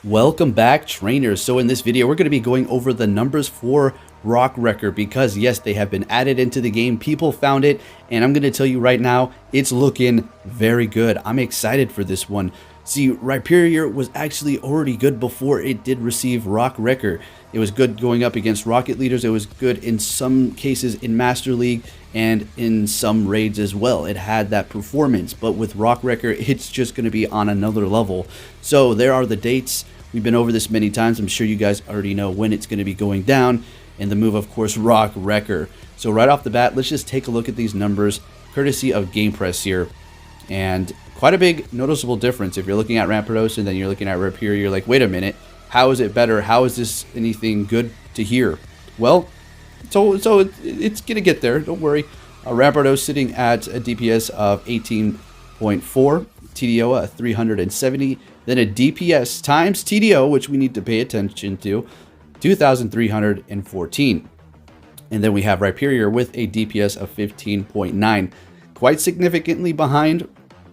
Welcome back, trainers. So in this video, we're going to be going over the numbers for Rock Wrecker because yes, they have been added into the game. People found it, and I'm going to tell you right now, it's looking very good. I'm excited for this one. See, Rhyperior was actually already good before it did receive Rock Wrecker. It was good going up against Rocket Leaders. It was good in some cases in Master League and in some raids as well. It had that performance, but with Rock Wrecker, it's just going to be on another level. So there are the dates. We've been over this many times. I'm sure you guys already know when it's going to be going down. And the move, of course, Rock Wrecker. So right off the bat, let's just take a look at these numbers, courtesy of Gamepress here. And quite a big noticeable difference. If you're looking at Rampardos and then you're looking at Rhyperior, you're like, wait a minute, how is it better? How is this anything good to hear? Well, so it's going to get there. Don't worry. Rampardos sitting at a DPS of 18.4, TDO 370, then a DPS times TDO, which we need to pay attention to, 2,314. And then we have Rhyperior with a DPS of 15.9, quite significantly behind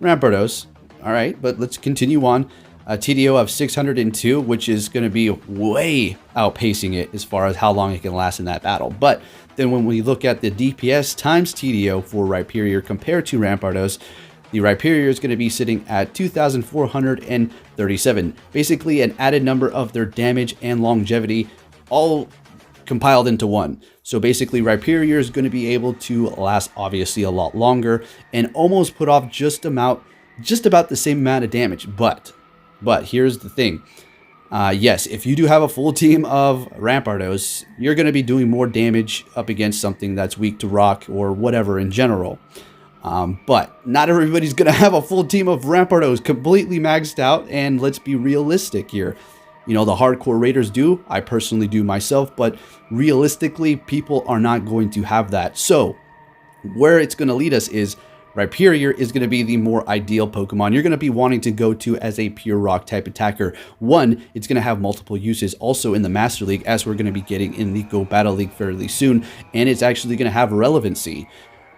Rampardos. All right, but let's continue on. A TDO of 602, which is going to be way outpacing it as far as how long it can last in that battle. But then when we look at the DPS times TDO for Rhyperior compared to Rampardos, the Rhyperior is going to be sitting at 2,437. Basically an added number of their damage and longevity all compiled into one. So basically Rhyperior is going to be able to last obviously a lot longer and almost put off just about the same amount of damage. But here's the thing. Yes, if you do have a full team of Rampardos, you're going to be doing more damage up against something that's weak to rock or whatever in general. But not everybody's going to have a full team of Rampardos completely maxed out, and let's be realistic here. You know, the hardcore raiders do. I personally do myself, but realistically, people are not going to have that. So where it's going to lead us is Rhyperior is going to be the more ideal Pokemon you're going to be wanting to go to as a pure rock type attacker. One, it's going to have multiple uses also in the Master League, as we're going to be getting in the Go Battle League fairly soon, and it's actually going to have relevancy.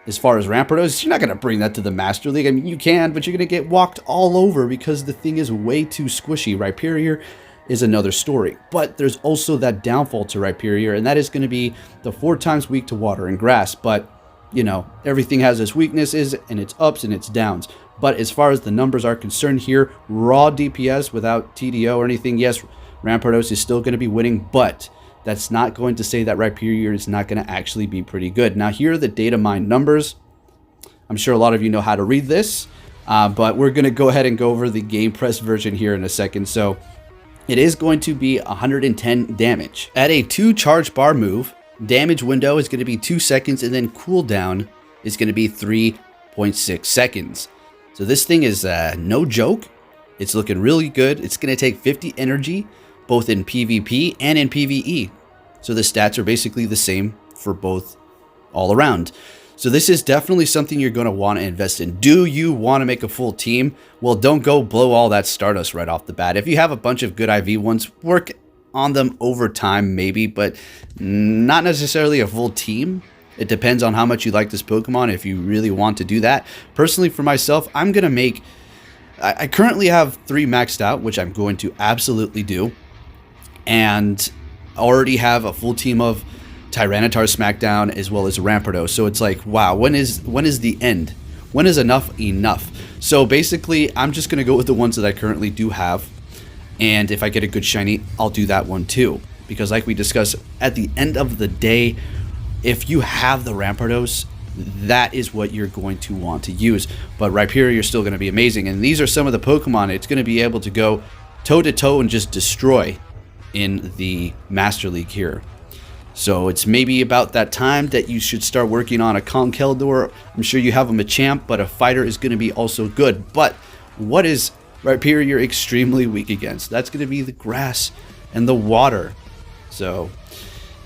As far as Rampardos, you're not going to bring that to the Master League. I mean, you can, but you're going to get walked all over because the thing is way too squishy. Rhyperior is another story, but there's also that downfall to Rhyperior, and that is going to be the 4 times weak to water and grass. But you know, everything has its weaknesses and its ups and its downs. But as far as the numbers are concerned here, raw DPS without TDO or anything, yes, Rampardos is still going to be winning, but that's not going to say that Rhyperior is not going to actually be pretty good. Now, here are the data mine numbers. I'm sure a lot of you know how to read this, but we're going to go ahead and go over the Gamepress version here in a second. So it is going to be 110 damage. At a 2 charge bar move, damage window is going to be 2 seconds, and then cooldown is going to be 3.6 seconds. So this thing is no joke. It's looking really good. It's going to take 50 energy, both in PvP and in PvE. So the stats are basically the same for both all around. So this is definitely something you're going to want to invest in. Do you want to make a full team? Well, don't go blow all that Stardust right off the bat. If you have a bunch of good IV ones, work on them over time maybe, but not necessarily a full team. It depends on how much you like this Pokemon if you really want to do that. Personally, for myself, I'm gonna make, I currently have 3 maxed out, which I'm going to absolutely do, and already have a full team of Tyranitar Smackdown as well as Rampardos. So it's like, wow, when is the end? When is enough? So basically, I'm just gonna go with the ones that I currently do have. And if I get a good shiny, I'll do that one too. Because like we discussed, at the end of the day, if you have the Rampardos, that is what you're going to want to use. But Rhyperior is still going to be amazing. And these are some of the Pokemon it's going to be able to go toe-to-toe and just destroy in the Master League here. So it's maybe about that time that you should start working on a Conkeldurr. I'm sure you have a Machamp, but a fighter is going to be also good. But what is Rhyperior extremely weak against? That's going to be the grass and the water. So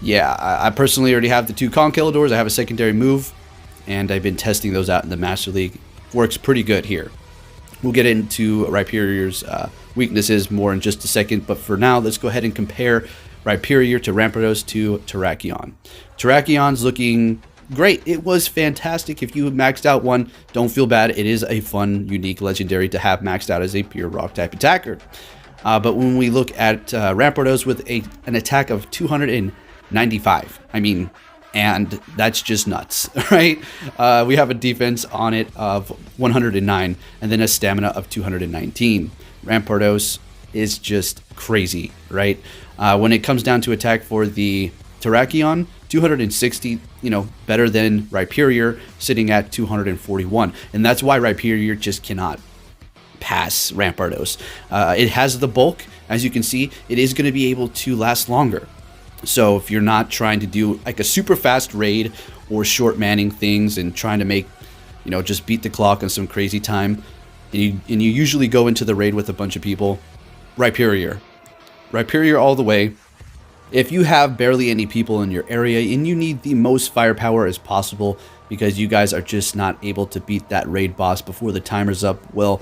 yeah, I personally already have the 2 Conkeldurrs. I have a secondary move, and I've been testing those out in the Master League. Works pretty good here. We'll get into Rhyperior's weaknesses more in just a second, but for now, let's go ahead and compare Rhyperior to Rampardos to Terrakion. Terrakion's looking great. It was fantastic. If you have maxed out one, don't feel bad. It is a fun, unique legendary to have maxed out as a pure rock type attacker. But when we look at Rampardos with an attack of 295, I mean, and that's just nuts, right? We have a defense on it of 109 and then a stamina of 219. Rampardos is just crazy, right? When it comes down to attack for the Terrakion, 260, better than Rhyperior, sitting at 241. And that's why Rhyperior just cannot pass Rampardos. It has the bulk. As you can see, it is going to be able to last longer. So if you're not trying to do like a super fast raid or short manning things and trying to make, just beat the clock on some crazy time, and you usually go into the raid with a bunch of people, Rhyperior all the way. If you have barely any people in your area and you need the most firepower as possible because you guys are just not able to beat that raid boss before the timer's up, well,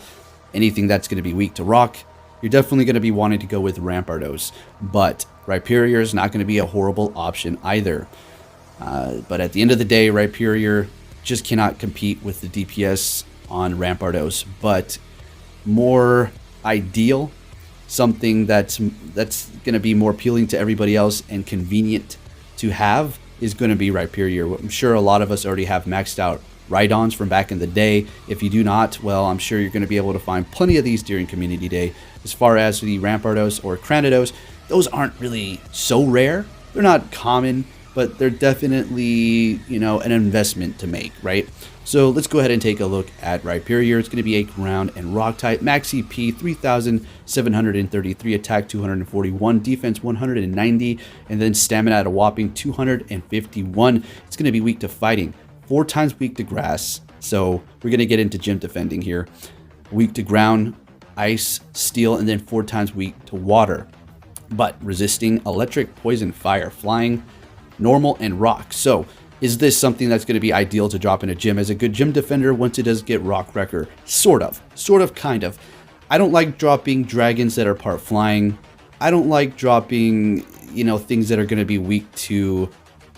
anything that's going to be weak to rock, you're definitely going to be wanting to go with Rampardos. But Rhyperior is not going to be a horrible option either. But at the end of the day, Rhyperior just cannot compete with the DPS on Rampardos. But more ideal, something that's going to be more appealing to everybody else and convenient to have, is going to be Rhyperior. I'm sure a lot of us already have maxed out Rhydons from back in the day. If you do not, well, I'm sure you're going to be able to find plenty of these during Community Day. As far as the Rampardos or Cranidos, those aren't really so rare. They're not common, but they're definitely, an investment to make, right? So let's go ahead and take a look at Rhyperior. It's going to be a ground and rock type. Max CP 3,733, attack 241, defense 190, and then stamina at a whopping 251. It's going to be weak to fighting, 4 times weak to grass. So we're going to get into gym defending here. Weak to ground, ice, steel, and then 4 times weak to water. But resisting electric, poison, fire, flying, normal, and rock. So is this something that's going to be ideal to drop in a gym as a good gym defender once it does get Rock Wrecker? Sort of, kind of. I don't like dropping dragons that are part flying. I don't like dropping, things that are going to be weak to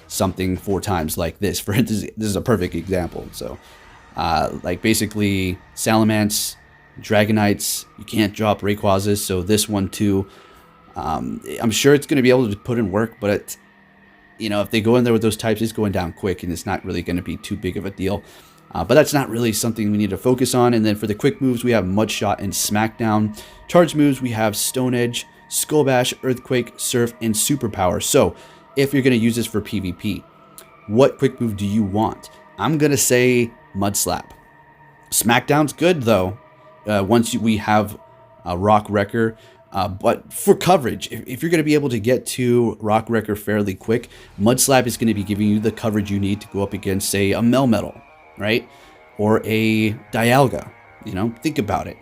something 4 times like this. For instance, this is a perfect example. So, like basically Salamence, Dragonites, you can't drop Rayquazas, so this one too. I'm sure it's going to be able to put in work, but if they go in there with those types, it's going down quick, and it's not really going to be too big of a deal. But that's not really something we need to focus on. And then for the quick moves, we have Mudshot and Smackdown. Charge moves, we have Stone Edge, Skull Bash, Earthquake, Surf, and Superpower. So if you're going to use this for PvP, what quick move do you want? I'm going to say Mud Slap. Smackdown's good, though, once we have a Rock Wrecker. But for coverage, if you're going to be able to get to Rock Wrecker fairly quick, Mud Slap is going to be giving you the coverage you need to go up against, say, a Melmetal, right? Or a Dialga. Think about it.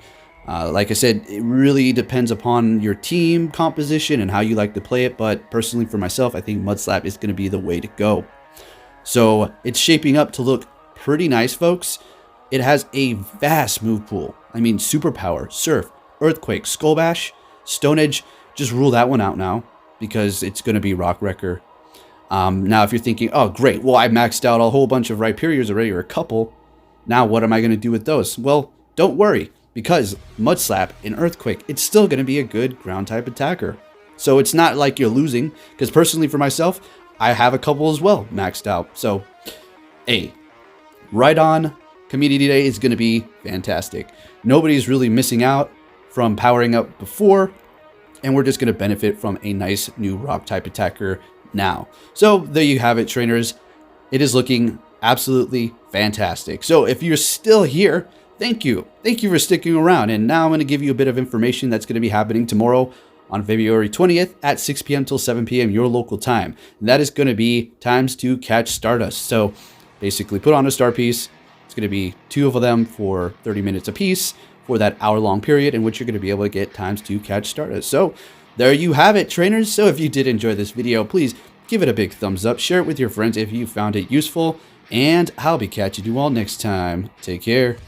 Like I said, it really depends upon your team composition and how you like to play it. But personally, for myself, I think Mud Slap is going to be the way to go. So it's shaping up to look pretty nice, folks. It has a vast move pool. I mean, Superpower, Surf, Earthquake, Skull Bash, Stone Edge, just rule that one out now because it's going to be Rock Wrecker. Now, if you're thinking, oh, great, well, I maxed out a whole bunch of Rhyperiors already, or a couple. Now, what am I going to do with those? Well, don't worry, because Mud Slap and Earthquake, it's still going to be a good ground-type attacker. So it's not like you're losing, because personally for myself, I have a couple as well maxed out. So, Rhydon Community Day is going to be fantastic. Nobody's really missing out from powering up before, and we're just going to benefit from a nice new rock type attacker now. So there you have it, trainers. It is looking absolutely fantastic. So if you're still here, thank you for sticking around. And now I'm going to give you a bit of information that's going to be happening tomorrow on February 20th at 6 p.m. till 7 p.m. your local time. And that is going to be times to catch Stardust. So basically put on a star piece. It's going to be 2 of them for 30 minutes apiece for that hour-long period in which you're going to be able to get times to catch Stardust. So there you have it, trainers. So if you did enjoy this video, please give it a big thumbs up, share it with your friends if you found it useful, and I'll be catching you all next time. Take care.